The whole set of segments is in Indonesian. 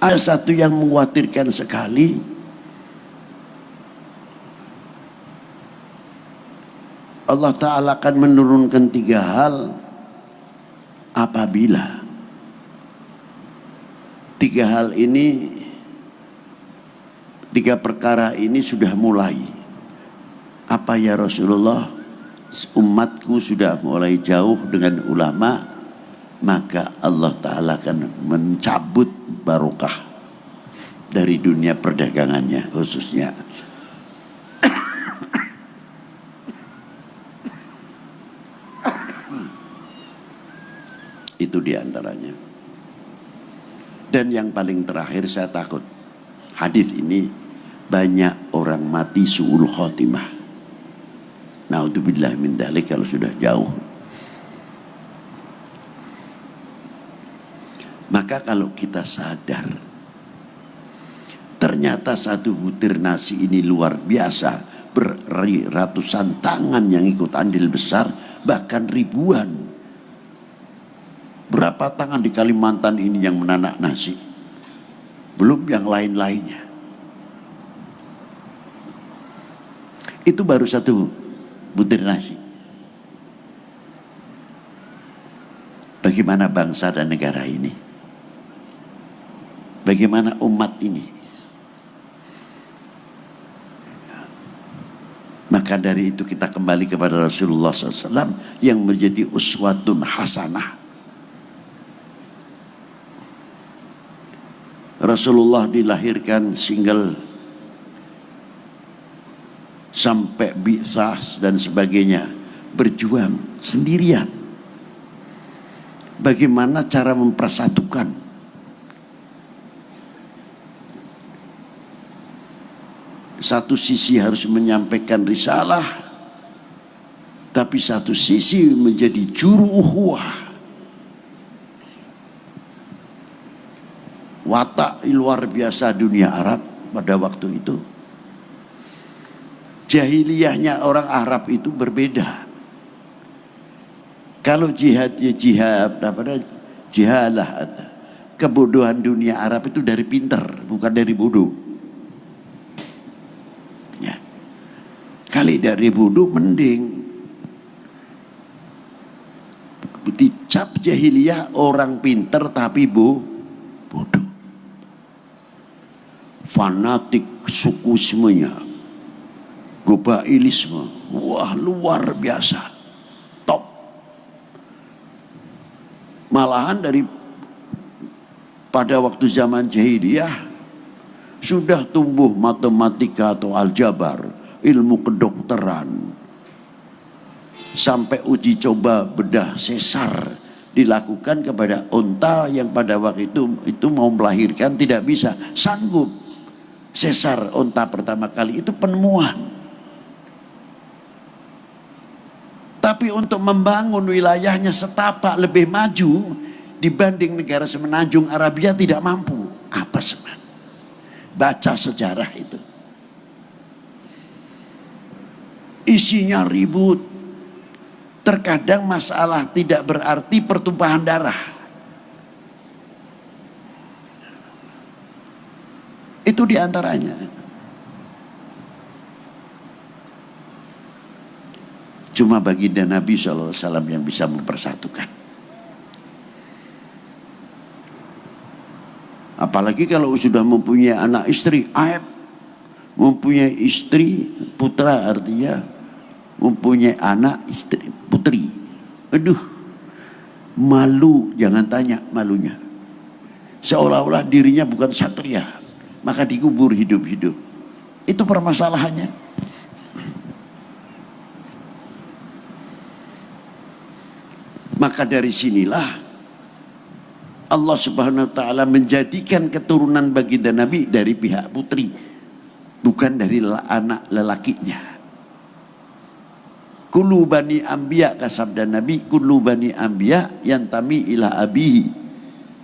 Ada satu yang mengkhawatirkan sekali, Allah Ta'ala akan menurunkan 3 hal apabila 3 hal ini, 3 perkara ini sudah mulai. Apa ya Rasulullah? Umatku sudah mulai jauh dengan ulama, maka Allah Ta'ala akan mencabut barokah dari dunia perdagangannya khususnya. Itu diantaranya. Dan yang paling terakhir, saya takut hadis ini banyak orang mati su'ul khotimah. Naudzubillah min dzalik kalau sudah jauh. Maka kalau kita sadar ternyata satu butir nasi ini luar biasa, berratusan tangan yang ikut andil besar, bahkan ribuan. Berapa tangan di Kalimantan ini yang menanak nasi, belum yang lain-lainnya. Itu baru satu butir nasi. Bagaimana bangsa dan negara ini? Bagaimana umat ini? Maka dari itu kita kembali kepada Rasulullah SAW yang menjadi uswatun hasanah. Rasulullah dilahirkan single sampai bi'tsah dan sebagainya, berjuang sendirian. Bagaimana cara mempersatukan satu sisi harus menyampaikan risalah, tapi satu sisi menjadi juru ukhuwah. Watak luar biasa dunia Arab pada waktu itu. Jahiliyahnya orang Arab itu berbeda. Kalau jihad ya jihad, jihalah. Kebodohan dunia Arab itu dari pinter, bukan dari bodoh. Ya. Kali dari bodoh mending. Dicap jahiliyah orang pinter tapi bodoh. Fanatik sukusmenya, gobailisme, wah luar biasa, top. Malahan dari pada waktu zaman jahiliyah sudah tumbuh matematika atau aljabar, ilmu kedokteran, sampai uji coba bedah sesar dilakukan kepada unta yang pada waktu itu mau melahirkan tidak bisa, sanggup. Sesar unta pertama kali itu penemuan. Tapi untuk membangun wilayahnya setapak lebih maju dibanding negara semenanjung Arabia tidak mampu. Apa sebab? Baca sejarah itu. Isinya ribut. Terkadang masalah tidak berarti pertumpahan darah. Itu diantaranya. Cuma baginda Nabi SAW yang bisa mempersatukan. Apalagi kalau sudah mempunyai anak istri, aib. Mempunyai istri, putra artinya mempunyai anak istri, putri. Aduh, malu, jangan tanya malunya. Seolah-olah dirinya bukan satria, maka dikubur hidup-hidup. Itu permasalahannya. Maka dari sinilah Allah Subhanahu wa ta'ala menjadikan keturunan baginda Nabi dari pihak putri, bukan dari anak lelakinya. Kullu bani anbiya, kasabda Nabi, kullu bani anbiya yantami ila abihi.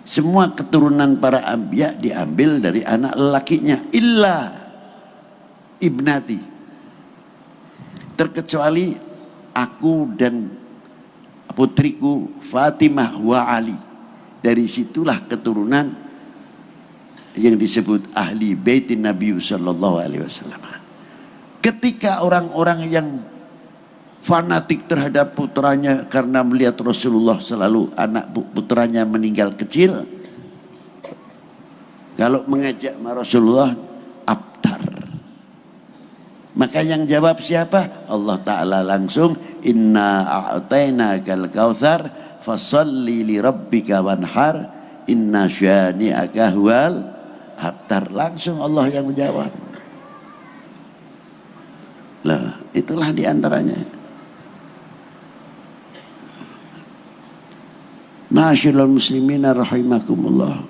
Semua keturunan para anbiya diambil dari anak lelakinya, illa ibnati, terkecuali aku dan putriku Fatimah wa Ali. Dari situlah keturunan yang disebut ahli baitin Nabi sallallahu alaihi wasallam. Ketika orang-orang yang fanatik terhadap putranya karena melihat Rasulullah selalu anak putranya meninggal kecil, kalau mengajak Rasulullah abtar, maka yang jawab siapa? Allah Ta'ala langsung, inna a'tainakal kautsar fasalli li rabbika wanhar inna syani'aka huwal abtar. Langsung Allah yang menjawab. Lah, itulah diantaranya. Ma'asyiral muslimina rahimakumullah.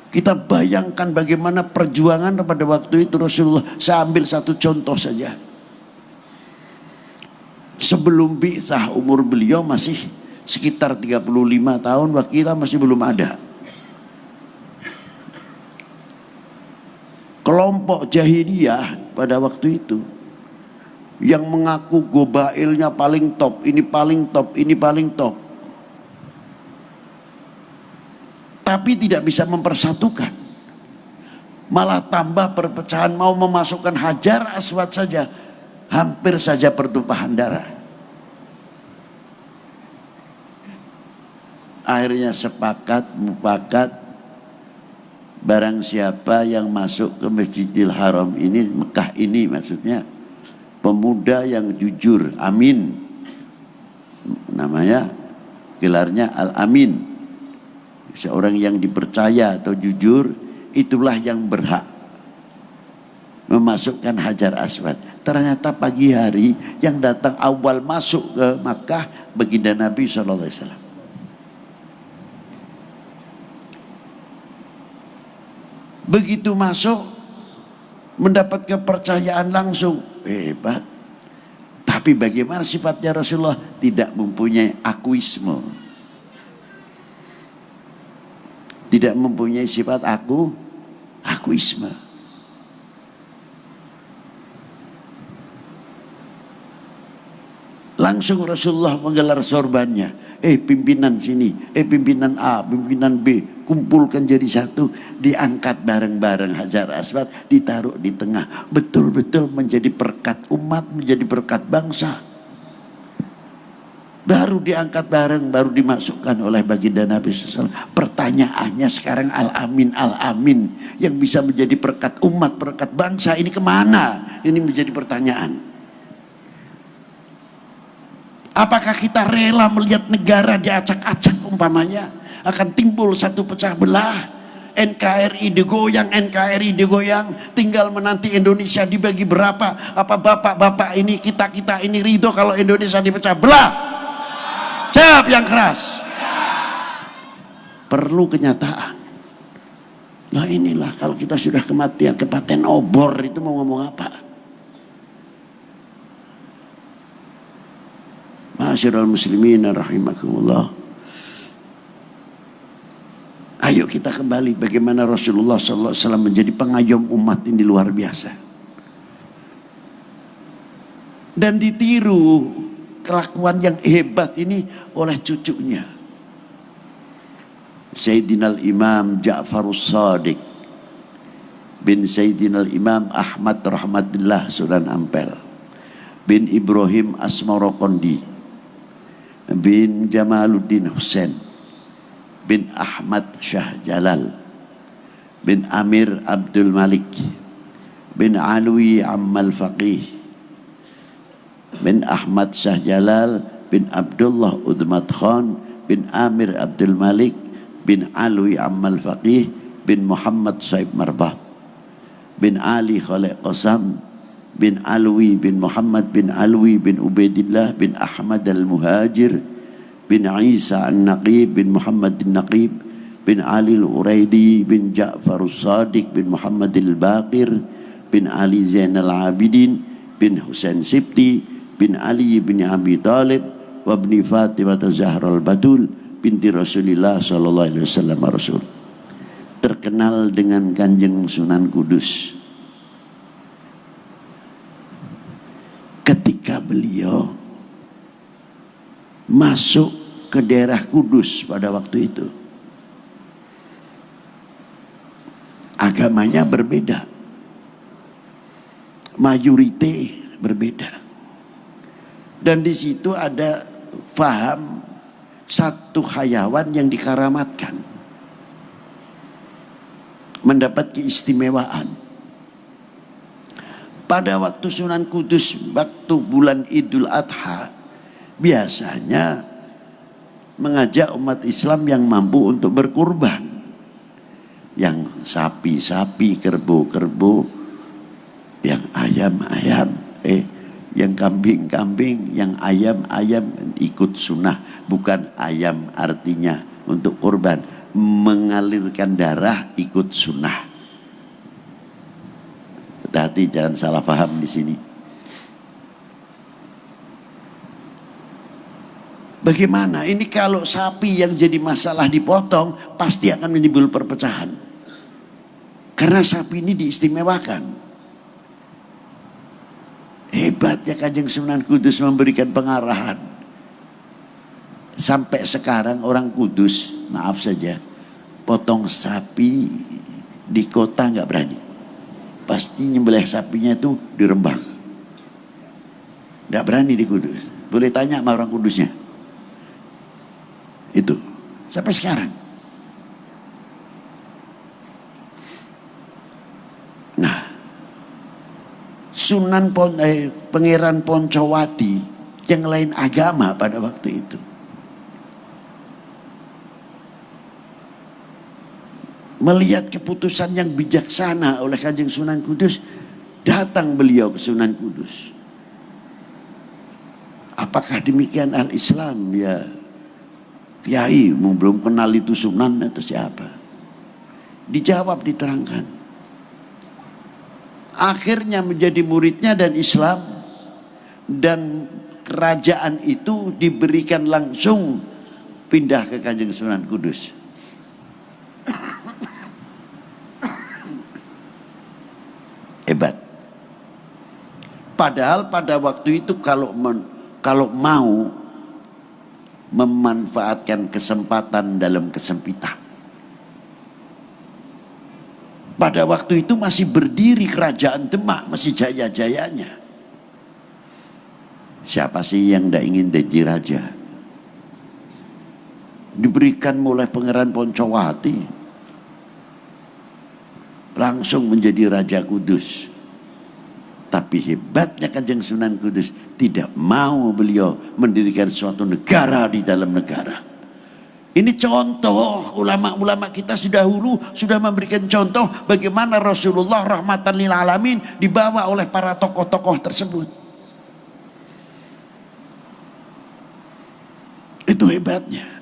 Kita bayangkan bagaimana perjuangan pada waktu itu Rasulullah. Saya ambil satu contoh saja. Sebelum bi'tsah umur beliau masih sekitar 35 tahun, wakilah masih belum ada. Kelompok jahiliyah pada waktu itu yang mengaku gobailnya paling top, ini paling top, ini paling top, tapi tidak bisa mempersatukan, malah tambah perpecahan. Mau memasukkan Hajar Aswad saja hampir saja pertumpahan darah. Akhirnya sepakat mufakat, barang siapa yang masuk ke Masjidil Haram ini, Mekah ini maksudnya, pemuda yang jujur, amin, namanya gelarnya Al-Amin, seorang yang dipercaya atau jujur, itulah yang berhak memasukkan Hajar Aswad. Ternyata pagi hari yang datang awal masuk ke Makkah baginda Nabi SAW. Begitu masuk mendapat kepercayaan langsung, hebat. Tapi bagaimana sifatnya Rasulullah? Tidak mempunyai akuisme, tidak mempunyai sifat akuisme. Langsung Rasulullah menggelar sorbannya. Pimpinan sini, pimpinan A, pimpinan B, kumpulkan jadi satu, diangkat bareng-bareng Hajar Aswad, ditaruh di tengah. Betul-betul menjadi berkat umat, menjadi berkat bangsa. Baru diangkat bareng, baru dimasukkan oleh baginda Nabi SAW. Pertanyaannya sekarang Al-Amin, Al-Amin yang bisa menjadi berkat umat, berkat bangsa, ini kemana? Ini menjadi pertanyaan. Apakah kita rela melihat negara diacak-acak umpamanya? Akan timbul satu pecah belah. NKRI digoyang, NKRI digoyang. Tinggal menanti Indonesia dibagi berapa. Apa bapak-bapak ini, kita-kita ini ridho kalau Indonesia dipecah belah? Jawab yang keras. Perlu kenyataan. Nah inilah kalau kita sudah kematian, kepaten obor itu mau ngomong apa? Ma'asyiral muslimin rahimakumullah. Ayo kita kembali bagaimana Rasulullah SAW menjadi pengayom umat ini luar biasa. Dan ditiru kelakuan yang hebat ini oleh cucunya, Sayyidina Imam Ja'farus Shadiq bin Sayyidina Imam Ahmad Rahmatillah Sunan Ampel bin Ibrahim Asmarokondi bin Jamaluddin Husain bin Ahmad Shah Jalal bin Amir Abdul Malik bin Alwi Ammal Faqih bin Ahmad Shah Jalal bin Abdullah Udmat Khan bin Amir Abdul Malik bin Alwi Ammal Faqih bin Muhammad Saib Marbat bin Ali Khalid Qasam bin Alwi bin Muhammad bin Alwi bin Ubaidillah bin Ahmad al-Muhajir bin Isa an-Naqib bin Muhammad al-Naqib bin Ali al-Uraidi bin Ja'far al-Sadiq bin Muhammad al-Baqir bin Ali Zainal Abidin bin Husain Sibti bin Ali bin Abi Talib wa bin Fatimah Zahra al-Batul binti Rasulullah sallallahu alaihi wasallam Rasul. Terkenal dengan Kanjeng Sunan Kudus. Ketika beliau masuk ke daerah Kudus pada waktu itu, Agamanya berbeda, mayoritas berbeda. Dan di situ ada faham satu hayawan yang dikaramatkan, mendapat keistimewaan. Pada waktu Sunan Kudus, waktu bulan Idul Adha, biasanya mengajak umat Islam yang mampu untuk berkurban. Yang sapi-sapi, kerbau-kerbau, yang ayam-ayam, yang kambing-kambing, yang ayam-ayam ikut sunnah. Bukan ayam artinya untuk kurban, mengalirkan darah ikut sunnah. Hati-hati jangan salah paham di sini. Bagaimana? Ini kalau sapi yang jadi masalah dipotong, pasti akan menimbul perpecahan. Karena sapi ini diistimewakan. Hebatnya Kanjeng Sunan Kudus memberikan pengarahan. Sampai sekarang orang Kudus, maaf saja, potong sapi di kota nggak berani. Pasti nyembelih sapinya itu di Rembang. Nggak berani di Kudus. Boleh tanya sama orang Kudusnya. Itu sampai sekarang. Nah, Pangeran Poncowati yang lain agama pada waktu itu, melihat keputusan yang bijaksana oleh Kanjeng Sunan Kudus, datang beliau ke Sunan Kudus. Apakah demikian al-Islam ya Kiai? Belum kenal itu Sunan atau siapa? Dijawab, diterangkan. Akhirnya menjadi muridnya dan Islam, dan kerajaan itu diberikan langsung pindah ke Kanjeng Sunan Kudus. Hebat. Padahal pada waktu itu kalau mau memanfaatkan kesempatan dalam kesempitan, pada waktu itu masih berdiri kerajaan Demak, masih jaya-jayanya. Siapa sih yang tidak ingin jadi raja? Diberikan oleh Pangeran Poncowati, langsung menjadi Raja Kudus. Tapi hebatnya Kanjeng Sunan Kudus, tidak mau beliau mendirikan suatu negara di dalam negara. Ini contoh, ulama-ulama kita sudah dahulu sudah memberikan contoh bagaimana Rasulullah rahmatan lil alamin dibawa oleh para tokoh-tokoh tersebut. Itu hebatnya.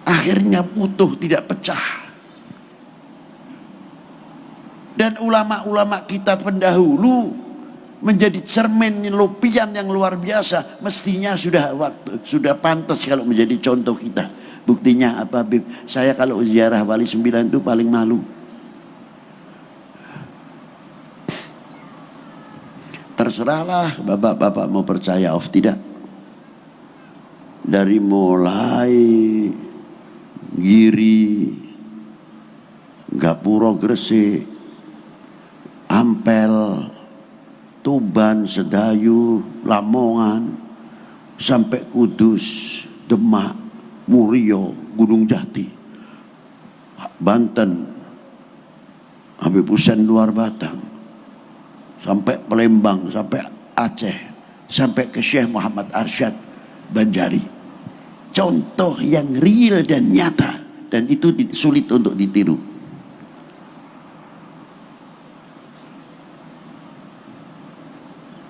Akhirnya utuh, tidak pecah. Dan ulama-ulama kita pendahulu menjadi cermin lupian yang luar biasa. Mestinya sudah pantas kalau menjadi contoh kita. Buktinya apa, Bib? Saya kalau ziarah Wali Sembilan itu paling malu. Terserahlah bapak-bapak mau percaya atau tidak. Dari mulai Giri, Gapuro, Gresik, Ampel, Tuban, Sedayu, Lamongan, sampai Kudus, Demak, Murio, Gunung Jati, Banten, Habib Hussein Luar Batang, sampai Palembang, sampai Aceh, sampai ke Syekh Muhammad Arsyad Banjari. Contoh yang real dan nyata, dan itu sulit untuk ditiru.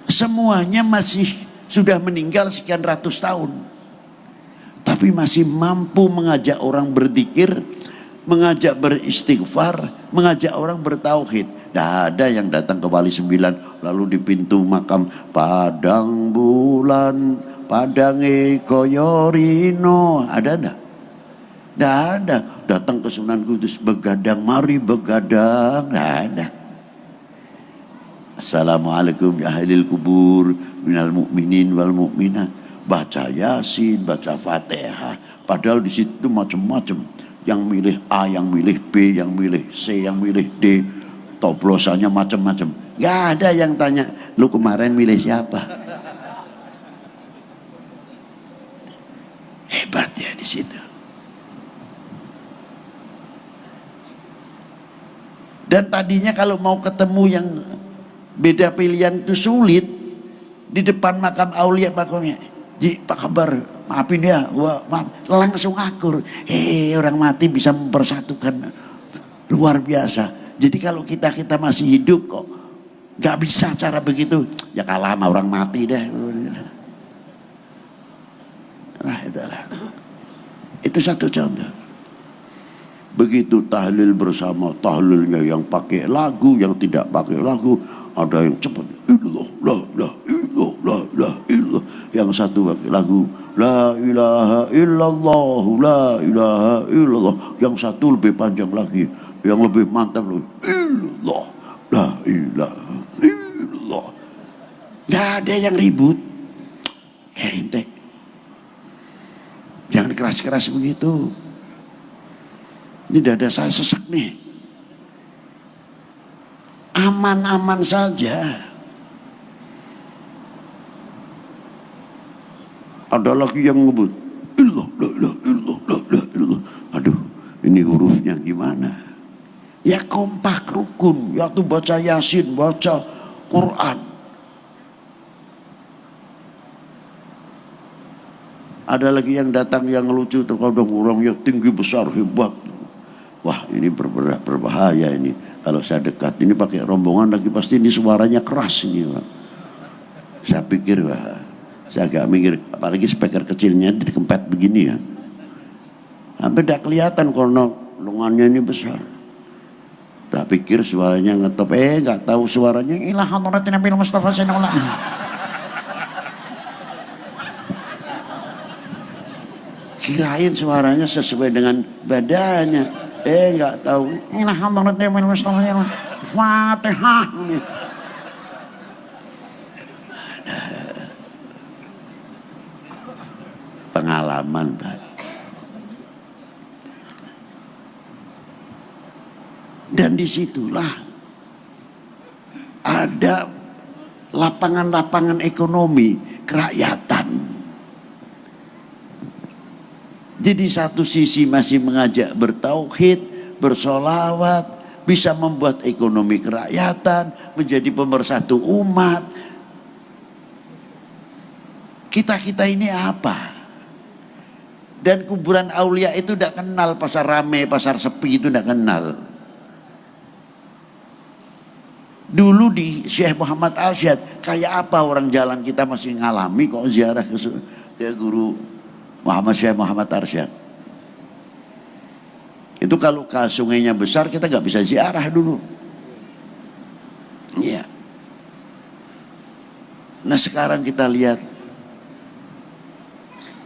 Semuanya masih sudah meninggal sekian ratus tahun, tapi masih mampu mengajak orang berzikir, mengajak beristighfar, mengajak orang bertauhid. Tidak ada yang datang ke Wali Sembilan lalu di pintu makam Padang Bulan, Padange Koyorino, ada enggak? Tidak ada. Datang ke Sunan Kudus, begadang, mari begadang, tidak ada. Assalamualaikum ya ahlil kubur minal mu'minin wal mu'minat baca Yasin, baca Fatihah. Padahal di situ macam-macam. Yang milih A, yang milih B, yang milih C, yang milih D. Toplosannya macam-macam. Gak ada yang tanya, lu kemarin milih siapa? Hebat ya di situ. Dan tadinya kalau mau ketemu yang beda pilihan itu sulit, di depan makam aulia makamnya, Ji, apa kabar? Maafin ya, maaf. Langsung akur. Orang mati bisa mempersatukan, luar biasa. Jadi kalau kita masih hidup kok nggak bisa cara begitu, ya kalah sama orang mati deh. Nah itulah. Itu satu contoh. Begitu tahlil bersama, tahlilnya yang pakai lagu, yang tidak pakai lagu, ada yang cepat, illallah, la illallah, la illallah. Yang satu pakai lagu, la ilaha illallah, la ilaha illallah. Yang satu lebih panjang lagi, yang lebih mantap lagi, illallah, la ilaha illallah. Gak ada yang ribut. Ente, jangan keras-keras begitu. Ini dada saya sesak nih. Aman-aman saja. Ada lagi yang ngebut, illallah, la illallah, la illallah. Aduh, ini hurufnya gimana? Ya kompak rukun, ya tuh baca Yasin, baca Quran. Ada lagi yang datang yang lucu, terkadang orang yang tinggi besar hebat. Wah, ini berbahaya ini. Kalau saya dekat ini pakai rombongan lagi, pasti ini suaranya keras ini, Pak. Saya pikir, wah, saya agak mikir, apalagi speaker kecilnya dikempet begini ya. Hampir tidak kelihatan karena lengannya ini besar. Tak pikir suaranya ngetop, nggak tahu suaranya. Ilah hadratin Nabi Mustafa sallallahu alaihi wasallam. Kirain suaranya sesuai dengan badannya. Nggak tahu. Ilah hadratin Nabi Mustafa sallallahu alaihi wasallam. Fatihah. Pengalaman, Pak. Dan disitulah ada lapangan-lapangan ekonomi kerakyatan. Jadi satu sisi masih mengajak bertauhid, bersolawat, bisa membuat ekonomi kerakyatan, menjadi pemersatu umat. Kita ini apa? Dan kuburan aulia itu tidak kenal pasar rame, pasar sepi itu tidak kenal. Dulu di Syekh Muhammad Arsyad, kayak apa orang jalan kita masih ngalami kok ziarah ke guru Syekh Muhammad Arsyad. Itu kalau ke sungainya besar kita nggak bisa ziarah dulu. Iya. Nah sekarang kita lihat,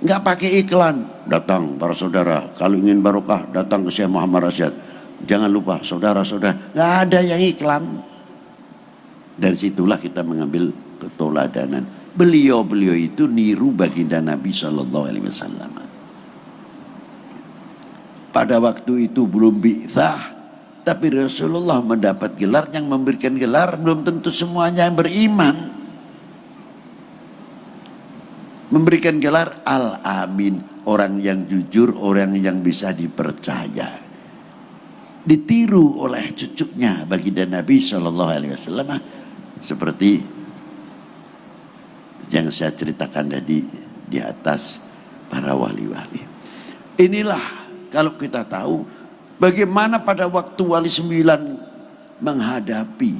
nggak pakai iklan, datang para saudara, kalau ingin barokah datang ke Syekh Muhammad Arsyad. Jangan lupa saudara-saudara, nggak ada yang iklan. Dari situlah kita mengambil keteladanan. Beliau itu niru baginda Nabi Shallallahu Alaihi Wasallam. Pada waktu itu belum bi'tsah, tapi Rasulullah mendapat gelar, yang memberikan gelar belum tentu semuanya yang beriman. Memberikan gelar Al-Amin, orang yang jujur, orang yang bisa dipercaya. Ditiru oleh cucunya baginda Nabi Shallallahu Alaihi Wasallam, seperti yang saya ceritakan tadi di atas para wali-wali. Inilah kalau kita tahu bagaimana pada waktu Wali Sembilan menghadapi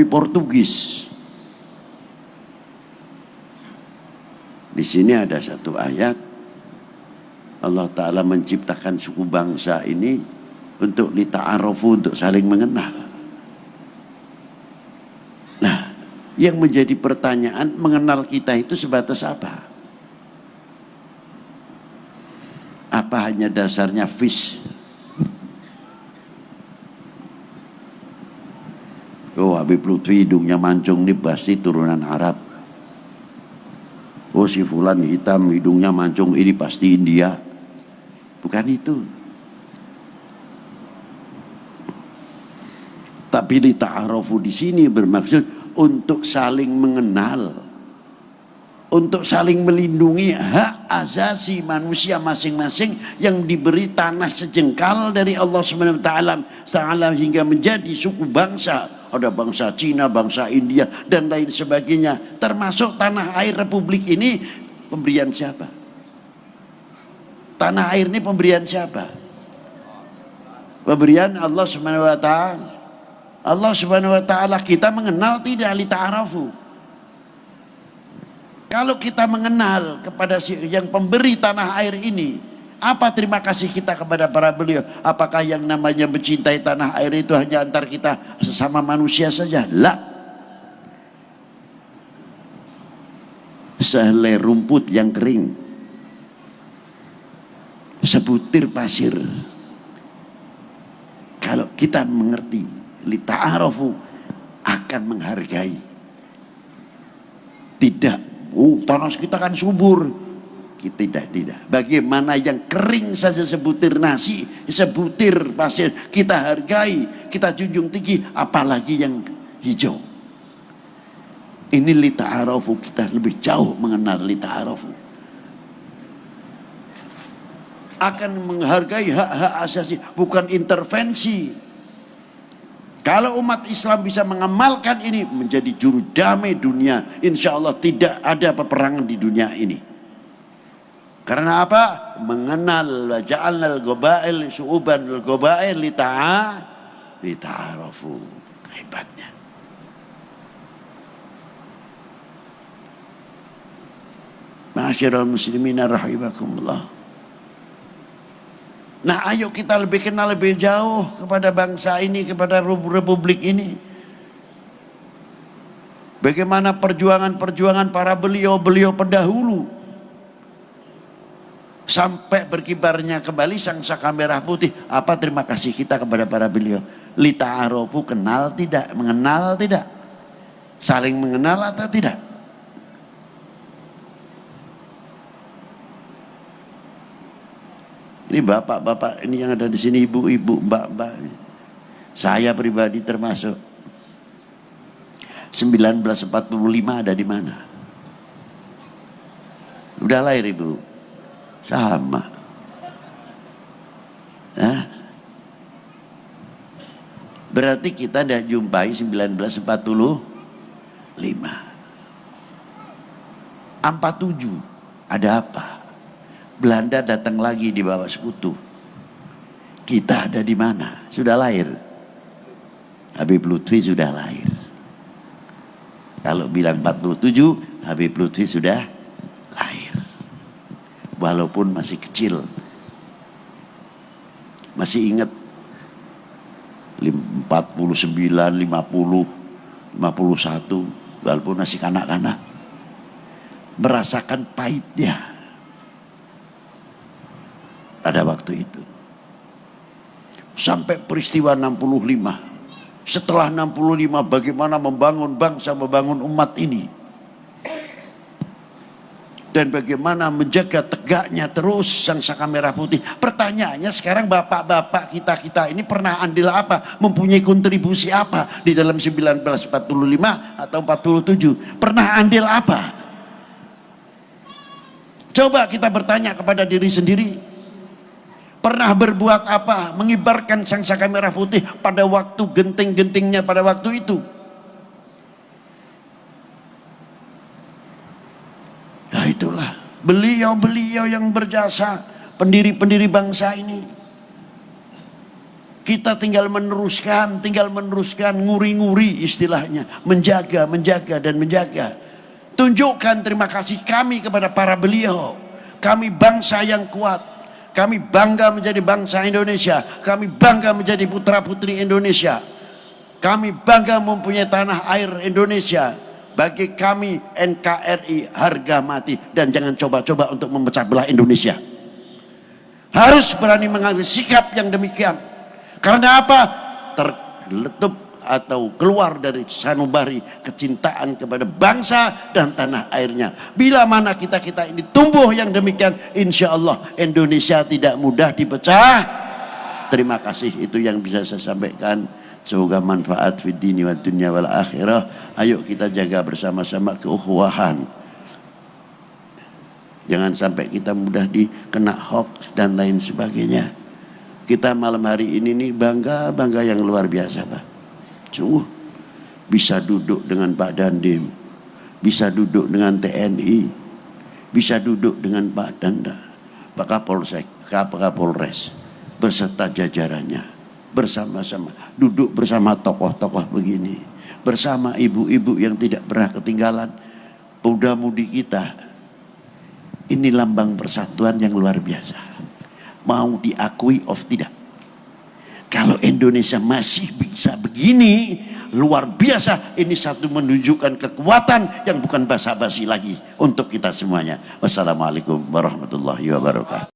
Portugis. Di sini ada satu ayat, Allah Ta'ala menciptakan suku bangsa ini untuk lita'arufu, untuk saling mengenal. Nah, yang menjadi pertanyaan, mengenal kita itu sebatas apa? Apa hanya dasarnya fish? Oh, Habib Lutfi hidungnya mancung, ini pasti turunan Arab. Oh si fulan hitam, hidungnya mancung, ini pasti India. Bukan itu. Tapi li ta'arufu di sini bermaksud untuk saling mengenal, untuk saling melindungi hak asasi manusia masing-masing yang diberi tanah sejengkal dari Allah Subhanahu wa taala hingga menjadi suku bangsa. Ada bangsa Cina, bangsa India dan lain sebagainya. Termasuk tanah air Republik ini pemberian siapa? Tanah air ini pemberian siapa? Pemberian Allah Subhanahu wa taala. Allah Subhanahu wa taala. Kita mengenal tidak li ta'arafu. Kalau kita mengenal kepada yang pemberi tanah air ini, apa terima kasih kita kepada para beliau? Apakah yang namanya mencintai tanah air itu hanya antar kita sesama manusia saja? La. Sehelai rumput yang kering, sebutir pasir, kalau kita mengerti li ta'arufu, akan menghargai. Tidak, tanah kita kan subur. Tidak. Bagaimana yang kering saja sebutir nasi, sebutir pasir kita hargai, kita junjung tinggi, apalagi yang hijau. Ini li ta'arufu, kita lebih jauh mengenal li ta'arufu. Akan menghargai hak-hak asasi, bukan intervensi. Kalau umat Islam bisa mengamalkan ini, menjadi juru damai dunia, insya Allah tidak ada peperangan di dunia ini. Karena apa? Mengenal ja'alnal qabail syu'uban al qabail li ta'arafu. Hebatnya. Ma'asyiral muslimin rahimakumullah. Nah, ayo kita lebih kenal lebih jauh kepada bangsa ini, kepada republik ini. Bagaimana perjuangan-perjuangan para beliau-beliau pendahulu sampai berkibarnya kembali sangsaka merah putih. Apa terima kasih kita kepada para beliau? Li ta'arufu, kenal tidak, mengenal tidak, saling mengenal atau tidak? Ini bapak-bapak ini yang ada di sini, ibu-ibu, mbak-mbak. Saya pribadi termasuk. 1945 ada di mana? Udah lahir ibu? Sama. Hah? Berarti kita dah jumpai 1945. 47 ada apa? Belanda datang lagi di bawah sekutu. Kita ada di mana? Sudah lahir. Habib Lutfi sudah lahir. Kalau bilang 47, Habib Lutfi sudah lahir. Walaupun masih kecil. Masih ingat 49, 50, 51, walaupun masih kanak-kanak. Merasakan pahitnya pada waktu itu. Sampai peristiwa 65. Setelah 65 bagaimana membangun bangsa, membangun umat ini. Dan bagaimana menjaga tegaknya terus sangsaka merah putih. Pertanyaannya sekarang bapak-bapak kita ini pernah andil apa? Mempunyai kontribusi apa di dalam 1945 atau 47? Pernah andil apa? Coba kita bertanya kepada diri sendiri. Pernah berbuat apa? Mengibarkan sangsaka merah putih pada waktu genting-gentingnya pada waktu itu. Ya itulah beliau-beliau yang berjasa, pendiri-pendiri bangsa ini. Kita tinggal meneruskan, nguri-nguri istilahnya, menjaga dan menjaga. Tunjukkan terima kasih kami kepada para beliau. Kami bangsa yang kuat. Kami bangga menjadi bangsa Indonesia. Kami bangga menjadi putra-putri Indonesia. Kami bangga mempunyai tanah air Indonesia. Bagi kami NKRI harga mati. Dan jangan coba-coba untuk memecah belah Indonesia. Harus berani mengambil sikap yang demikian. Karena apa? Terletup atau keluar dari sanubari kecintaan kepada bangsa dan tanah airnya. Bila mana kita ini tumbuh yang demikian, insya Allah Indonesia tidak mudah dipecah. Terima kasih, itu yang bisa saya sampaikan. Semoga manfaat fid dini wa dunya wal akhirah. Ayo kita jaga bersama-sama keukhuwahan. Jangan sampai kita mudah dikena hoax dan lain sebagainya. Kita malam hari ini nih bangga yang luar biasa, Pak. Sungguh bisa duduk dengan Pak Dandim, bisa duduk dengan TNI, bisa duduk dengan Pak Danda, Pak Kapolsek, Kapolres beserta jajarannya, bersama-sama duduk bersama tokoh-tokoh begini, bersama ibu-ibu yang tidak pernah ketinggalan muda-mudi kita. Ini lambang persatuan yang luar biasa. Mau diakui of tidak, kalau Indonesia masih bisa begini, luar biasa. Ini satu menunjukkan kekuatan yang bukan basa-basi lagi untuk kita semuanya. Wassalamualaikum warahmatullahi wabarakatuh.